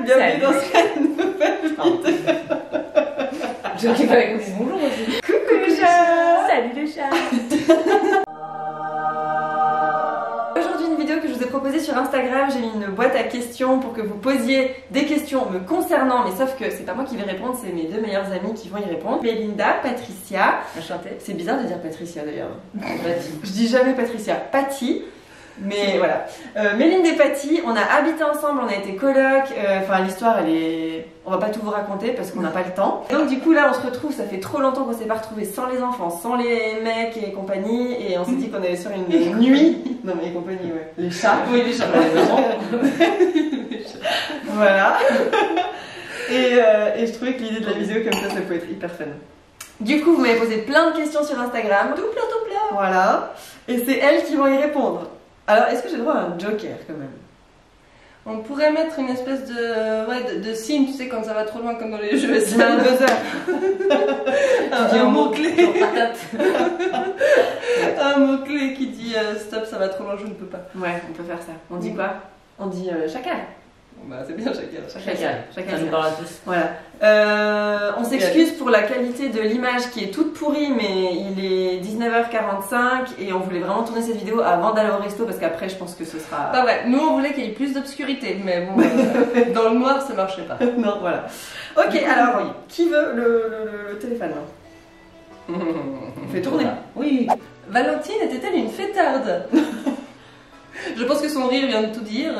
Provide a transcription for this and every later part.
bienvenue dans cette nouvelle vidéo. Je qu'il fallait qu'on dise bonjour aussi. Coucou les chats. Salut les chats. Aujourd'hui une vidéo que je vous ai proposée sur Instagram, j'ai mis une boîte à questions pour que vous posiez des questions me concernant, mais sauf que c'est pas moi qui vais répondre, c'est mes deux meilleures amies qui vont y répondre. Mélinda, Patricia. Enchantée. C'est bizarre de dire Patricia d'ailleurs. Je dis jamais Patricia, Patty. Mais voilà, Mélinda et Patty, on a habité ensemble, on a été coloc, enfin l'histoire elle est... On va pas tout vous raconter parce qu'on n'a pas le temps. Donc du coup là on se retrouve, ça fait trop longtemps qu'on s'est pas retrouvés sans les enfants, sans les mecs et compagnie. Et on s'est dit qu'on allait sur une nuit... Non mais et compagnie, ouais. Les chats. Oui, les chats. Voilà. Et je trouvais que l'idée de la vidéo comme ça pouvait être hyper fun. Du coup vous m'avez posé plein de questions sur Instagram. Tout plein. Voilà. Et c'est elles qui vont y répondre. Alors, est-ce que j'ai le droit à un joker quand même? On pourrait mettre une espèce de signe, tu sais, quand ça va trop loin, comme dans les jeux. C'est un buzzer. un mot-clé. Ouais. Un mot-clé qui dit stop, ça va trop loin, je ne peux pas. Ouais, on peut faire ça. On dit quoi? On dit chacal. Bon, bah, c'est bien, chacun. Chacal. Ça nous parle à tous. Voilà. On s'excuse pour la qualité de l'image qui est toute pourrie, mais il est 19h45 et on voulait vraiment tourner cette vidéo avant d'aller au resto parce qu'après je pense que ce sera... Pas vrai, nous on voulait qu'il y ait plus d'obscurité, mais bon, dans le noir ça marchait pas. Non, voilà. Ok, alors oui. Qui veut le téléphone là? On fait tourner. Oui. Valentine était-elle une fêtarde? Je pense que son rire vient de tout dire.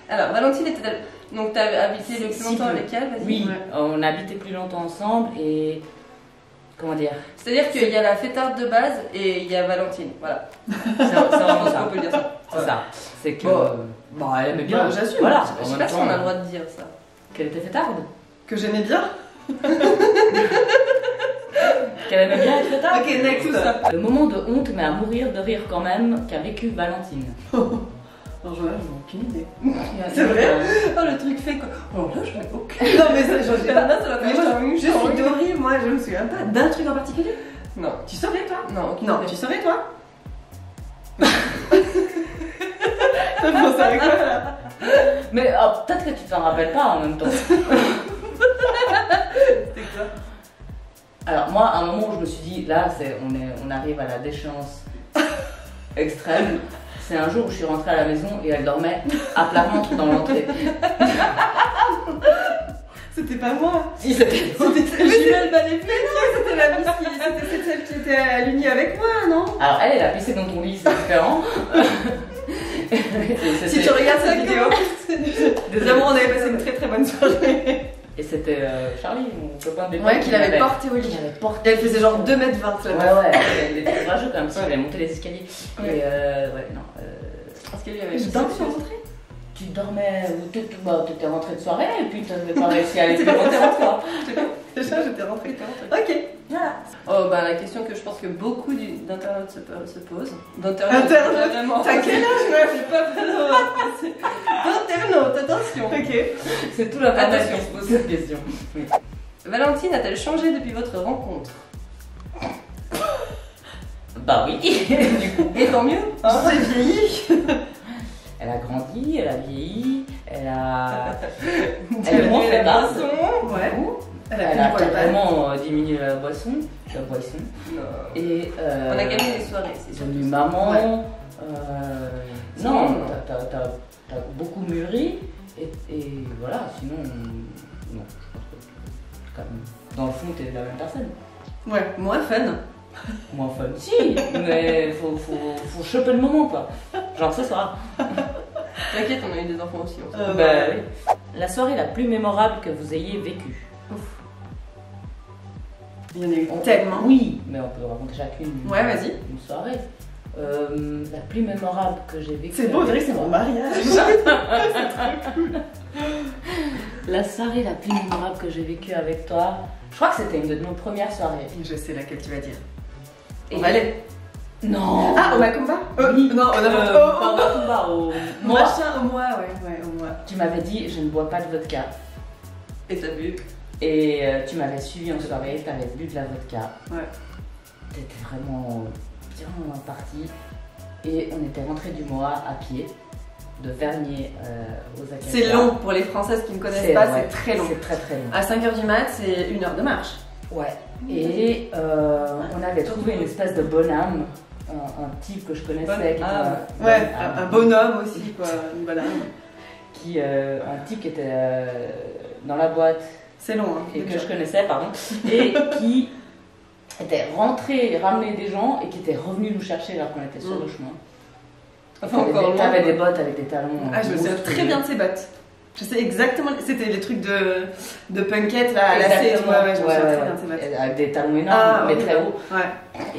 Alors, Valentine était-elle... Donc, tu as habité le plus longtemps avec elle, vas-y. Oui, on a habité plus longtemps ensemble et... Comment dire? C'est-à-dire qu'il y a la fêtarde de base et il y a Valentine, voilà. C'est vraiment ça. On peut dire ça. C'est ça. C'est que... Bon. elle aimait bien. Bah, j'assume. Voilà. Je sais pas si on a le droit de dire ça. Qu'elle était fêtarde. Que j'aimais bien. Qu'elle aimait bien être fêtarde. Ok, next. Le moment de honte, mais à mourir de rire quand même, qu'a vécu Valentine. Non, je n'ai aucune idée. C'est vrai? Oh, le truc fait quoi? Oh là, je n'ai aucune. Non, mais ça, j'en ai pas. Là, ça va Mais faire moi, je suis Dory, moi, je me souviens pas d'un truc en particulier. Non. Tu saurais, toi? Non, aucune Non, idée. tu saurais, toi? Ça pense avec quoi, là? Mais peut-être que tu t'en rappelles pas en même temps. C'était quoi? Alors moi, à un moment où je me suis dit, là, on arrive à la déchéance extrême. C'est un jour où je suis rentrée à la maison et elle dormait à plat ventre dans l'entrée. C'était pas moi. Si, c'était Jules Baléfé, c'était la miss c'était celle qui était à l'uni avec moi, non? Alors elle a pissé dans ton lit, c'est différent. Si tu regardes cette vidéo, vraiment on avait passé une très très bonne soirée. Et c'était Charlie, mon copain de l'époque. Ouais, qui l'avait porté au lit. Il avait porté. Elle faisait genre 2,20 m là. Ouais, elle était courageuse quand même, parce qu'elle avait monté les escaliers. Ouais. Et ouais, non. Parce qu'il y avait Tu dormais sans rentrer? Tu dormais, t'étais rentrée de soirée et puis t'avais pas réussi à aller plus loin. Déjà, j'étais rentrée. Ok, voilà. Oh, bah, la question que je pense que beaucoup d'internautes se posent. Internautes, t'as quel âge, meuf? J'ai pas d'internautes, attention. Ok. C'est tout la bataille qui se pose cette question. Oui. Valentine a-t-elle changé depuis votre rencontre? Bah oui, du coup. Et tant mieux, hein? J'ai vieilli. Elle a grandi, elle a vieilli, elle a. Elle a moins fait la basse. boisson. Ouais. Elle a carrément diminué la boisson. Non. Et. On a gagné les soirées, c'est sûr. Devenue maman. Ouais. Non, t'as beaucoup mûri. Et voilà, sinon. Non, je pense que. Quand même, dans le fond, t'es la même personne. Ouais, moins fun. Moins fun. Si, mais faut choper le moment quoi. Genre ce soir. T'inquiète, on a eu des enfants aussi. Bah oui. La soirée la plus mémorable que vous ayez vécue. Il y en a eu tellement. Oui, mais on peut raconter chacune. Ouais, vas-y. Une soirée. La plus mémorable que j'ai vécue. C'est beau, on dirait que c'est mon mariage. La soirée la plus mémorable que j'ai vécue avec toi. Je crois que c'était une de nos premières soirées. Je sais laquelle tu vas dire. Et On va aller. Non. Ah, au Macumba? Oui. Non, Pas au Macumba, au mois. Machin, au mois, ouais, au mois. Tu m'avais dit, je ne bois pas de vodka. Et t'as bu? Et tu m'avais suivi en soirée, tu avais bu de la vodka. Ouais. T'étais vraiment bien parti. Et on était rentré du mois à pied. de Vernier aux Acacias. C'est long pour les Françaises qui ne connaissent pas, c'est très long. C'est très très long. À 5h du mat, c'est 1 heure de marche. Ouais. Et on avait trouvé une espèce de bonhomme, un type que je connaissais. Un bonhomme aussi, quoi. Une bonne âme. Un type qui était dans la boîte. C'est long, hein. Et que je connaissais, pardon. Et qui était rentré ramener des gens et qui était revenu nous chercher alors qu'on était sur le chemin. Enfin, encore loin. T'avais des bottes avec des talons. Ah, je me souviens très bien de ces bottes. Je sais exactement, c'était les trucs de punkette là, à lacets, tu vois, je me souviens très bien de ces bottes. Avec des talons énormes, mais très hauts. Ouais.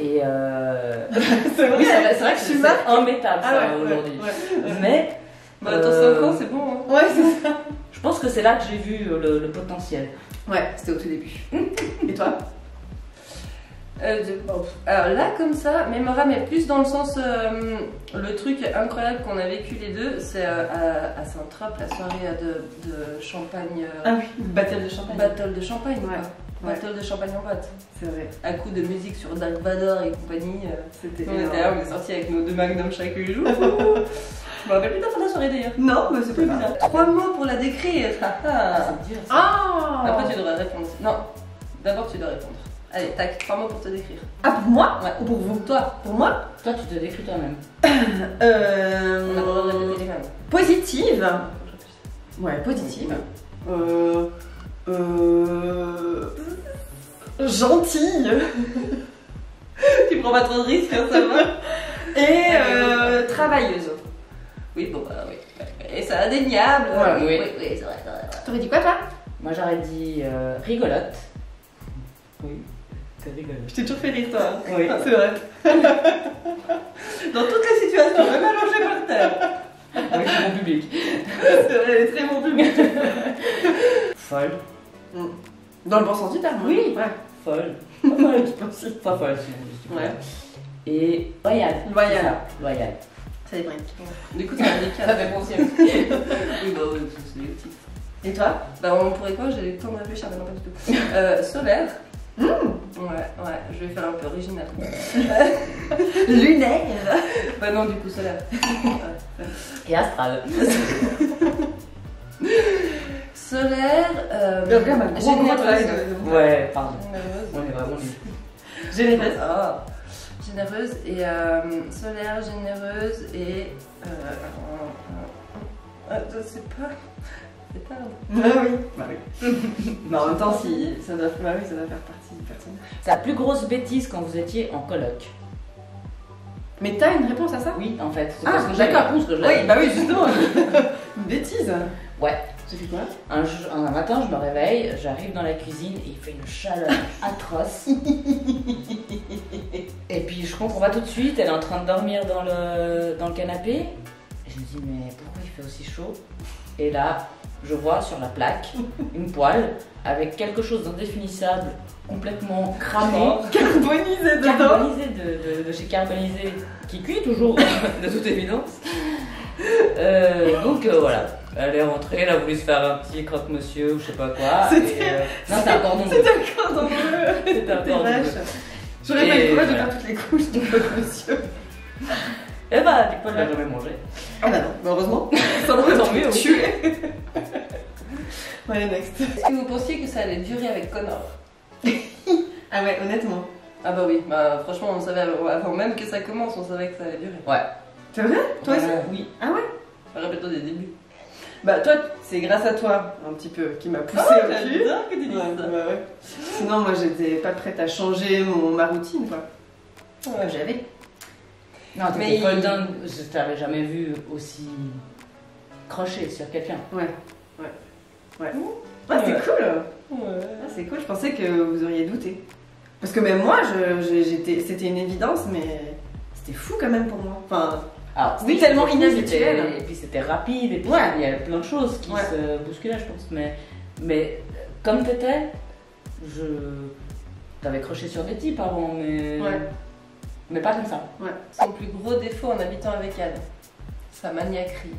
Et c'est vrai, c'est vrai que je suis marquée. immétable aujourd'hui. Mais. Bah, attends, 5 ans, c'est bon. Hein. Ouais, c'est ça. Je pense que c'est là que j'ai vu le potentiel. Ouais, c'était au tout début. Et toi? Alors là, comme ça, mémorable, mais plus dans le sens. Le truc incroyable qu'on a vécu les deux, c'est à Saint-Trope, la soirée de champagne. Ah oui, battle de champagne. Battle de champagne, ouais. Quoi. Battle de champagne en boîte. C'est vrai. À coup de musique sur Dark Vador et compagnie. C'était on est sortis avec nos 2 magnums chaque jour. Je me rappelle plus de la soirée d'ailleurs. Non, mais c'est pas bizarre. 3 mots pour la décrire. C'est dur. Après, tu devrais répondre. Non, d'abord, tu dois répondre. Allez, tac, 3 mots pour te décrire. Ah, pour moi? Ouais. Ou pour vous? Toi. Pour moi? Toi, tu te décris toi-même. On a le droit de répéter les mêmes. Positive. Ouais, positive. Gentille. Tu prends pas trop de risques, hein, ça va. Et travailleuse. Oui, bon, bah oui. Et c'est indéniable. Oui, c'est vrai. T'aurais dit quoi, toi? Moi, j'aurais dit rigolote. Oui, c'est rigolote. Je t'ai toujours fait rire, toi. Oui. C'est vrai. Dans toutes les situations, même allongé par terre. Oui, c'est mon public. C'est vrai, elle est très bon public. Folle. Dans le bon sens du terme. Oui. Ouais. Folle. Pas folle, je pense. Pas folle, sinon. Ouais. Et loyale. Loyale. Ça dépend. Du coup, c'est un des Ça cas. fait penser. Oui, bah oui, c'est les titres. Et toi? Bah, on pourrait quoi? J'ai le temps de réfléchir, mais non, pas du tout. Solaire. Ouais, je vais faire un peu original. Lunaire. Bah, non, du coup, solaire. Et astral. Solaire. Généreuse. Ouais, pardon. Généreuse. On est vraiment nuls. Généreuse. Ah, généreuse et solaire, généreuse et. Je sais pas. C'est tard. Ah oui. Bah oui. Mais en même temps, si ça doit, bah oui, ça doit faire partie de personne. C'est la plus grosse bêtise quand vous étiez en coloc. Mais t'as une réponse à ça? Oui, en fait. C'est Ah, parce que j'ai une d'accord. réponse que je Oui, bah oui, justement. Une bêtise. Ouais. J'ai fait quoi? Un matin, je me réveille, j'arrive dans la cuisine et il fait une chaleur atroce. Et puis je comprends pas tout de suite, elle est en train de dormir dans le canapé. Et je me dis, mais pourquoi il fait aussi chaud? Et là, je vois sur la plaque une poêle avec quelque chose d'indéfinissable, complètement cramé. Carbonisé dedans. Carbonisé de chez Carbonisé, qui cuit toujours, de toute évidence. Donc voilà. Elle est rentrée, elle a voulu se faire un petit croque-monsieur ou je sais pas quoi. Non, c'était un cordon bleu. C'était un cordon bleu. C'était un cordon bleu. J'aurais pas eu le courage de faire toutes les couches du croque-monsieur. Et bah, du coup, elle l'a jamais mangé. Ah bah non, bah heureusement. Ça Tant m'aurait mieux. tué. Ouais, next. Est-ce que vous pensiez que ça allait durer avec Connor? Ah ouais, honnêtement. Ah bah oui, bah franchement, on savait avant même que ça commence, on savait que ça allait durer. Ouais. C'est vrai? Toi aussi? Oui. Ah ouais? Répète-toi des débuts. Bah toi, c'est grâce à toi, un petit peu, qui m'a poussé au cul. J'adore que tu dises Ouais, ça. bah ouais. Sinon, moi, j'étais pas prête à changer ma routine, quoi. Ouais. J'avais. Non, Mais t'étais folle dingue. Je t'avais jamais vu aussi croché sur quelqu'un. Ouais. Ah, c'est Ouais. cool. Ouais. Ah, c'est cool, je pensais que vous auriez douté. Parce que même moi, c'était une évidence, mais c'était fou quand même pour moi. Enfin, Alors, oui, tellement inhabituel. Et puis c'était rapide, et puis Ouais. il y avait plein de choses qui Ouais. se bousculaient, je pense. Mais comme t'étais, t'avais croché sur des types avant, mais pas comme ça. ouais. Son plus gros défaut en habitant avec elle, sa maniaquerie.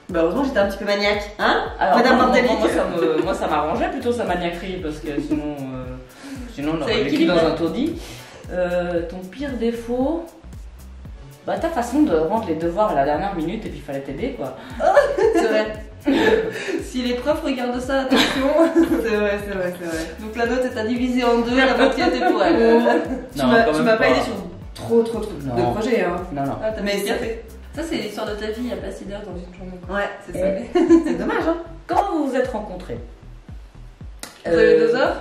Bah, heureusement, j'étais un petit peu maniaque, hein? Alors, Madame moi, Bordelic. moi, ça m'arrangeait plutôt sa maniaquerie, parce que sinon on Ça aurait vécu équilibre. dans un taudis. Ton pire défaut, Bah, ta façon de rendre les devoirs à la dernière minute et puis il fallait t'aider quoi. C'est vrai. Si les profs regardent ça, attention. C'est vrai, c'est vrai, c'est vrai. Donc la note est à diviser en deux, la moitié était pour elle. Tu m'as pas aidé sur trop de Non. projets, hein. Non. Ah, t'as Mais bien c'est- fait. Ça, c'est l'histoire de ta vie, il n'y a pas 6 heures dans une journée. Ouais, c'est ça. Et C'est dommage, hein. comment vous vous êtes rencontrés? Vous avez 2 heures?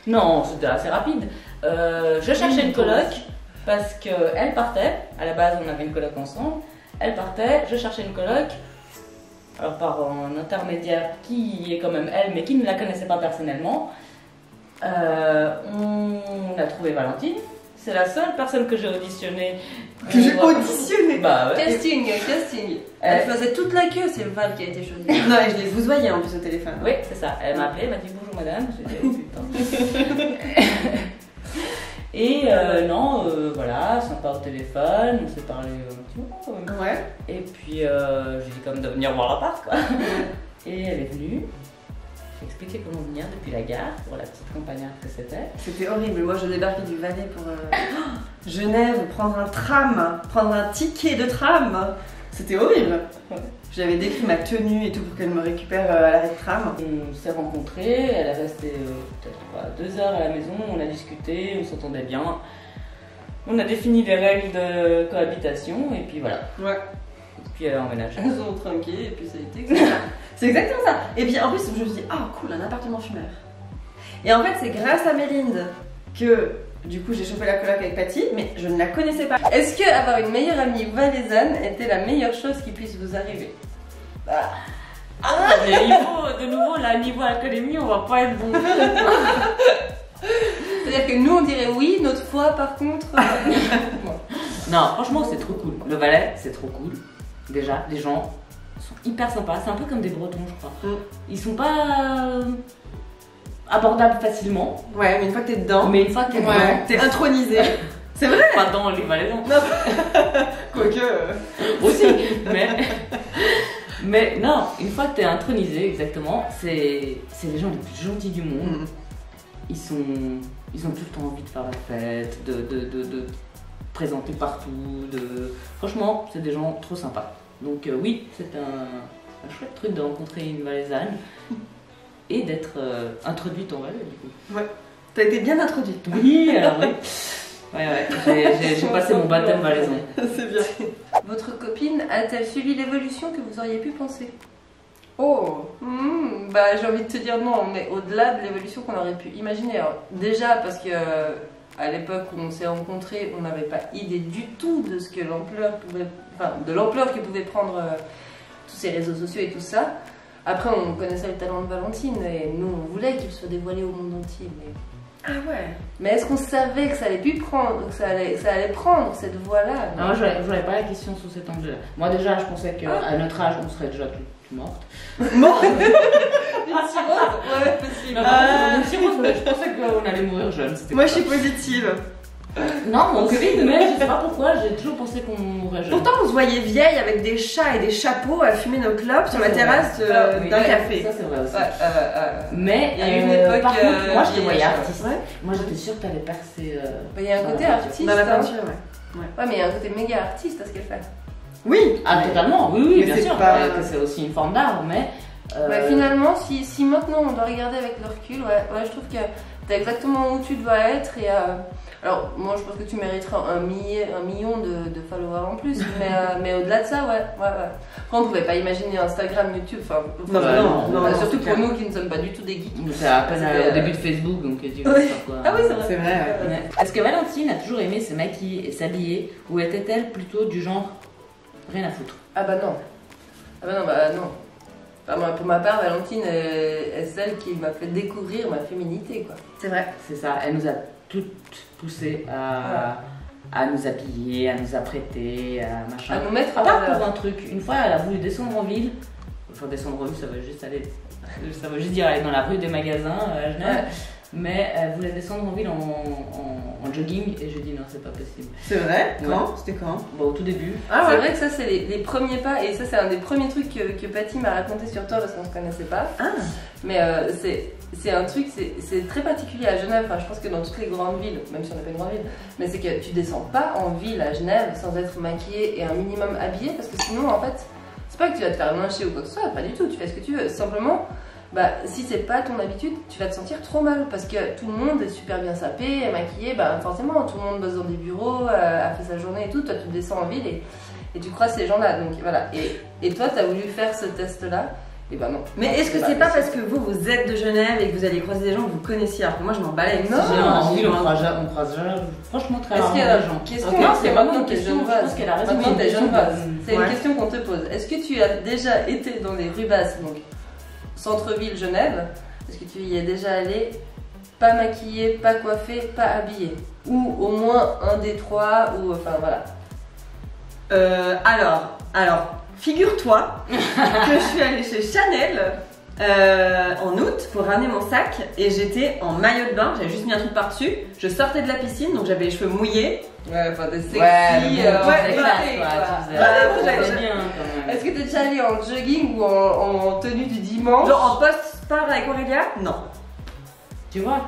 Non, c'était assez rapide. Je cherchais une coloc parce qu'elle partait. À la base, on avait une coloc ensemble. Elle partait, je cherchais une coloc. Alors, par un intermédiaire qui est quand même elle, mais qui ne la connaissait pas personnellement. On a trouvé Valentine. C'est la seule personne que j'ai auditionnée. Que j'ai auditionné. Bah ouais. Casting. Elle faisait toute la queue, c'est Val qui a été choisie. Non, et je les vous voyais en plus au téléphone. Oui, c'est ça. Elle m'a appelé, elle m'a dit bonjour madame. J'ai dit oh, putain. Et voilà, sympa au téléphone, on s'est parlé un petit moment quand même. Ouais. Et puis j'ai dit quand même de venir voir l'appart quoi. Et elle est venue. J'ai expliqué comment venir depuis la gare pour la petite campagnarde que c'était. C'était horrible. Moi, je débarquais du Valais pour Genève, prendre un tram, prendre un ticket de tram. C'était horrible. J'avais décrit ma tenue et tout pour qu'elle me récupère à l'arrêt de tram. On s'est rencontrés, elle est restée peut-être 2 heures à la maison, on a discuté, on s'entendait bien. On a défini les règles de cohabitation et puis voilà. Ouais. Et puis elle a emménagé. Elles ont trinqué et puis ça a été. C'est exactement ça. Et puis en plus, je me suis dit, ah cool, un appartement fumeur. Et en fait, c'est grâce à Mélinde que du coup j'ai chopé la coloc avec Patty, mais je ne la connaissais pas. Est-ce que avoir une meilleure amie valaisanne était la meilleure chose qui puisse vous arriver? Mais de nouveau, là, niveau alcoolémie, on va pas être bon. C'est-à-dire que nous on dirait oui, notre foi par contre. Bon. Non, franchement, c'est trop cool. Le Valais, c'est trop cool. Déjà, les gens sont hyper sympas. C'est un peu comme des Bretons, je crois. Ils sont pas abordables facilement. Ouais, mais une fois que t'es dedans, Mais une fois que t'es dedans, t'es intronisé. C'est vrai. pas dans les Valaisans. Quoique. Aussi, mais non, une fois que t'es intronisé, exactement, c'est les gens les plus gentils du monde. Ils ont tout le temps envie de faire la fête, de présenter partout. Franchement, c'est des gens trop sympas. Donc oui, c'est un chouette truc de rencontrer une Valaisanne et d'être introduite en Valais du coup. Ouais. T'as été bien introduite. Oui, alors oui. Ouais, j'ai passé mon baptême valaisan. C'est bien. Votre copine a-t-elle suivi l'évolution que vous auriez pu penser? Oh. Bah j'ai envie de te dire non, mais au-delà de l'évolution qu'on aurait pu imaginer. Alors, déjà parce que à l'époque où on s'est rencontrés, on n'avait pas idée du tout de ce que l'ampleur que pouvaient prendre tous ces réseaux sociaux et tout ça. Après on connaissait le talent de Valentine et nous on voulait qu'il soit dévoilé au monde entier. Ah ouais. Mais est-ce qu'on savait que ça allait allait prendre cette voie-là? Non, moi je n'avais pas la question sous cet angle-là. Moi déjà je pensais qu'à notre âge on serait déjà tout morte. Mort. Une cirrhose? Ouais, possible. Je pensais qu'on allait mourir jeune. Moi je suis positive. Non, mon Covid, mais je sais pas pourquoi, j'ai toujours pensé qu'on mourrait jeune. Pourtant on se voyait vieille avec des chats et des chapeaux à fumer nos clopes sur la terrasse d'un café. Ça c'est vrai aussi. Ouais. Mais Il y a eu une époque, par contre, moi je te vieille voyais charte. artiste. Ouais. Moi j'étais sûre que t'allais percer. Il y a un côté artiste. Dans la hein. peinture, ouais. Ouais, mais il y a un côté méga artiste à ce qu'elle fait. Oui. Ah, totalement, oui, mais bien c'est sûr. pas- Que c'est aussi une forme d'art, mais. Ouais, finalement, si maintenant on doit regarder avec le recul, ouais, je trouve que t'es exactement où tu dois être. Et, alors, moi je pense que tu mériterais un million de followers en plus, mais au-delà de ça, ouais. Après, on pouvait pas imaginer Instagram, YouTube, enfin. Non, surtout c'est pour clair. nous qui ne sommes pas du tout des geeks. C'est à peine C'était, au début de Facebook, donc tu dis Ouais. quoi. Ah oui, c'est vrai. C'est vrai, ouais. Ouais. Est-ce que Valentine a toujours aimé se maquiller et s'habiller, ou était-elle plutôt du genre rien à foutre? Ah bah non. Non. Enfin, moi, pour ma part, Valentine est celle qui m'a fait découvrir ma féminité, quoi. C'est vrai. C'est ça, elle nous a toutes poussées à nous habiller, à nous apprêter, à machin. À nous mettre à Pas valeur. pour un truc. Une fois, elle a voulu descendre en ville. Enfin, descendre en ville, ça veut juste dire aller dans la rue des magasins à Genève. mais elle voulait descendre en ville en jogging et j'ai dit non, c'est pas possible. C'est vrai? Ouais. Quand? C'était quand? Bon, au tout début. Ah C'est ouais. vrai que ça, c'est les premiers pas, et ça, c'est un des premiers trucs que Patty m'a raconté sur toi parce qu'on se connaissait pas. Ah. Mais c'est un truc, c'est très particulier à Genève. Enfin, je pense que dans toutes les grandes villes, même si on n'est pas une grande ville, mais c'est que tu descends pas en ville à Genève sans être maquillée et un minimum habillée parce que sinon, en fait, c'est pas que tu vas te faire lyncher ou quoi que ce soit, pas du tout. Tu fais ce que tu veux. Simplement, bah, si c'est pas ton habitude, tu vas te sentir trop mal parce que tout le monde est super bien sapé, maquillé. Bah, forcément, tout le monde bosse dans des bureaux, a fait sa journée et tout. Toi, tu descends en ville et tu croises ces gens-là. Donc voilà. Et toi, t'as voulu faire ce test-là. Et bah non. Mais est-ce que c'est pas parce que vous êtes de Genève et que vous allez croiser des gens que vous connaissiez? Alors que moi je m'en balais. Non, En ville, on croise jamais, franchement, très Est-ce rarement qu'il y a des gens. question? Ok, Non, c'est c'est vraiment maintenant une que t'es question, jeune je pense base. qu'elle a raison. Maintenant t'es jeune base. C'est Ouais. une question qu'on te pose. Est-ce que tu as déjà été dans les rues basses, donc centre-ville Genève? Est-ce que tu y es déjà allé, pas maquillé, pas coiffé, pas habillé? Ou au moins un des trois, ou enfin voilà. Alors, figure-toi que je suis allée chez Chanel en août pour ramener mon sac et j'étais en maillot de bain, j'avais juste mis un truc par-dessus. Je sortais de la piscine donc j'avais les cheveux mouillés. Ouais, enfin des sexy. Ouais, ouais, classe, ouais, quoi, quoi. tu faisais- Ouais, tu ouais, faisais ouais. bien, quand même. Est-ce que t'es déjà allé en jogging ou en tenue du dimanche? Genre en post-sport avec Aurélia? Non. Tu vois?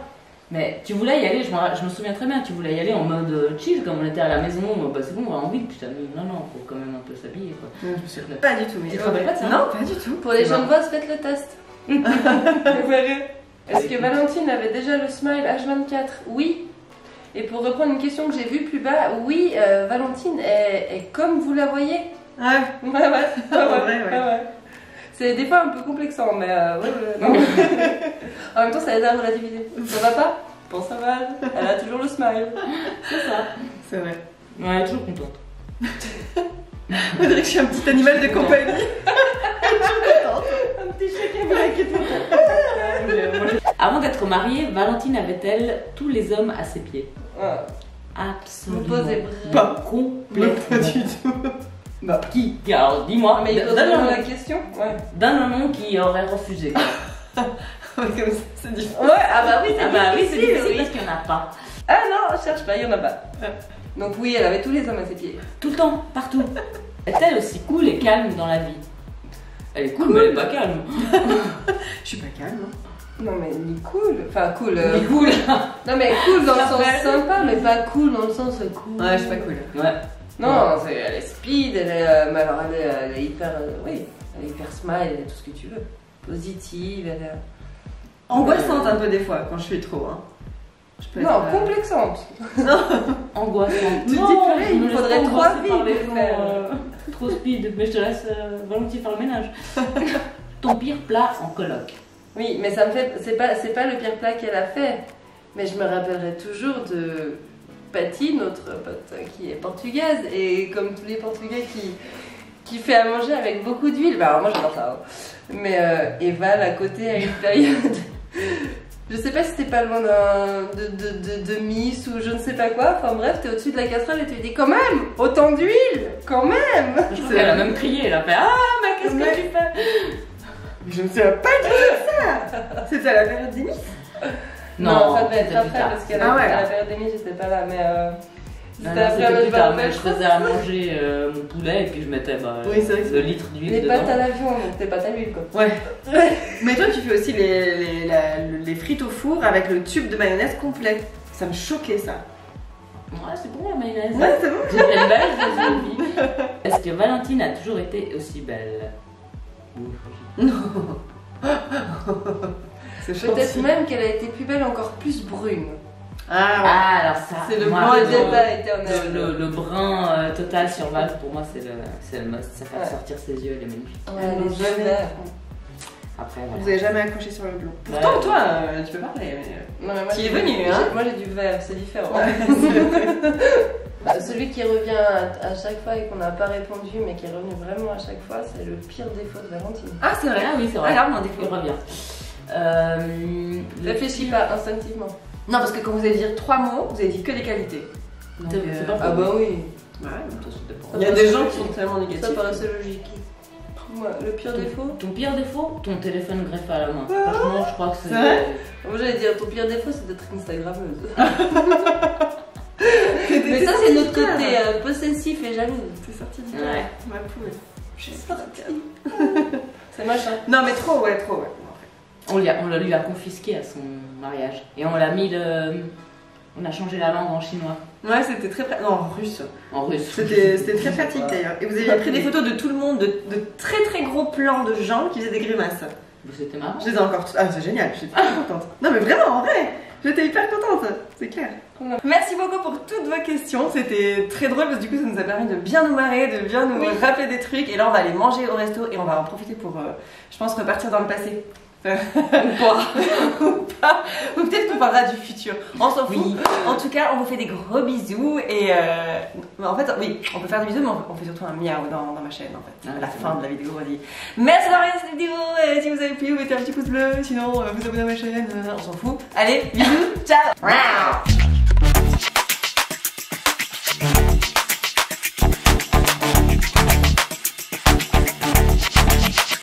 Mais tu voulais y aller, je me souviens très bien, tu voulais y aller en mode chill, comme on était à la maison, bah c'est bon, on va en ville, putain, mais non, faut quand même un peu s'habiller, quoi. Je me souviens pas du tout. Mais Tu te rappelles pas de ça? Non, pas du tout. Pour les C'est jeunes marrant. bosses, faites le test. Vous verrez. Est-ce que Valentine avait déjà le smile H24? Oui. Et pour reprendre une question que j'ai vue plus bas, oui, Valentine est comme vous la voyez. Ouais. Ouais. Ouais. C'est des fois un peu complexant, mais non. En même temps, ça aide à relativiser. Ça va pas? Pense à Val, elle a toujours le smile. C'est ça. C'est vrai. Ouais, elle est toujours contente. On dirait que je suis un petit animal de compagnie. Un petit chèque à qui Avant d'être mariée, Valentine avait-elle tous les hommes à ses pieds? Absolument. Vous posez pas. Complètement. Pas du tout. Bah, qui? Alors, dis-moi, Mais il pose donne vraiment un la nom. question. Ouais. Donne un nom qui aurait refusé. Quoi. Comme ça, c'est différent. Ouais, ah bah oui, Ah bah oui, c'est difficile oui. parce qu'il n'y en a pas. Ah non, cherche pas, il y en a pas. Donc oui, elle avait tous les hommes à ses pieds. Tout le temps, partout. Est-elle aussi cool et calme dans la vie? Elle est cool, mais elle est pas calme. Je suis pas calme. Hein. Non mais ni cool. Enfin cool. Elle est cool. Non mais cool dans le Ça sens fait. sympa, mais pas cool dans le sens cool. Ouais, je suis pas cool. Ouais. Non, elle est speed, elle est, mais alors elle est hyper, oui, elle est hyper smile, elle est tout ce que tu veux. Positive, elle est... Angoissante un peu des fois quand je suis trop. Hein. Je peux Non, être, complexante. Angoissante. Tu te dis, Non, purée, je il me me laisse faudrait pas 3 angoisser vies par les pour gens, faire. trop speed, mais je te laisse volontiers faire le ménage. Ton pire plat en coloc. Oui, mais ça me fait, c'est pas le pire plat qu'elle a fait, mais je me rappellerai toujours de Patty, notre pote qui est portugaise, et comme tous les Portugais qui fait à manger avec beaucoup d'huile. Bah alors moi j'adore ça. Hein. Mais Eva, à côté, à une période. Je sais pas si c'était pas loin de Miss ou je ne sais pas quoi. Enfin bref, t'es au-dessus de la casserole et tu lui dis quand même, autant d'huile, quand même. Je crois qu'elle a même crié, elle a fait ah, mais qu'est-ce que tu fais? Je ne sais pas du tout de ça. C'était à la période des Miss. Non, ça devait être c'était plus après tard. parce qu'à Ah ouais. la période des Miss, j'étais pas là, mais. Non, C'était après, c'était mais plus je me tard, rappelle mais je pas. faisais à manger mon poulet et puis je mettais Oui, c'est vrai que 2 litres d'huile Les dedans. pâtes à l'avion, donc t'es pâtes à l'huile quoi. Ouais. Mais toi, tu fais aussi les frites au four avec le tube de mayonnaise complet. Ça me choquait ça. Ouais, c'est bon la mayonnaise. Ouais, c'est bon. J'ai fait une belle vie. Est-ce que Valentine a toujours été aussi belle? C'est Peut-être gentil. même qu'elle a été plus belle, encore plus brune. Ah, Ah, alors ça. C'est le moi, point le- détail éternel. le brun total sur Val, pour moi, c'est le must. Ça fait Ouais. sortir ses yeux, elle est magnifique. Ouais, les yeux jamais. verts. Après, Vous voilà. avez jamais accroché sur le blond. Ouais. Pourtant, toi, tu peux parler. Mais... Non, mais moi, Qui j'ai- est venu, hein. Moi j'ai du vert, c'est différent. Ouais. Bah, celui qui revient à chaque fois et qu'on n'a pas répondu, mais qui est revenu vraiment à chaque fois, c'est le pire défaut de Valentine. Ah, c'est vrai. Ah oui, c'est vrai. Alors, mon Il défaut. revient. Le Réfléchis pire- pas instinctivement. Non, parce que quand vous allez dire 3 mots, vous avez dit que des qualités. Donc, C'est pas Ah bah oui, ouais. Toi, c'était pas- Il y a des gens qui sont tellement ça négatifs. paraissait logique. Ouais, le pire défaut. Ton pire défaut, ton téléphone greffé à la main. Franchement, je crois que c'est. Moi j'allais dire, ton pire défaut c'est d'être Instagrammeuse. Mais ça, c'est notre côté possessif et jaloux. C'est sorti du cœur. Ouais. Ma poule. Je suis sortie. C'est moche, hein. Non, mais trop, ouais, trop, ouais. On lui a confisqué à son mariage. Et on l'a mis on a changé la langue en chinois. Ouais, c'était très pratique. Non, en russe. En russe. C'était très pratique d'ailleurs. Et vous avez pris des photos de tout le monde, de très très gros plans de gens qui faisaient des grimaces. C'était marrant. Je les ai encore. Ah, c'est génial, je suis hyper contente. Non, mais vraiment, en vrai, j'étais hyper contente, c'est clair. Merci beaucoup pour toutes vos questions. C'était très drôle parce que du coup, ça nous a permis de bien nous marrer, de bien nous rappeler des trucs. Et là, on va aller manger au resto et on va en profiter pour, je pense, repartir dans le passé. Ou pas. Ou peut-être qu'on parlera du futur. On s'en fout. Oui. En tout cas, on vous fait des gros bisous. Et en fait, oui, on peut faire des bisous, mais on fait surtout un miaou dans ma chaîne. En fait, à la fin de la vidéo, on dit merci d'avoir regardé cette vidéo. Et si vous avez plu, vous mettez un petit pouce bleu. Sinon, vous abonnez à ma chaîne. On s'en fout. Allez, bisous. Ciao.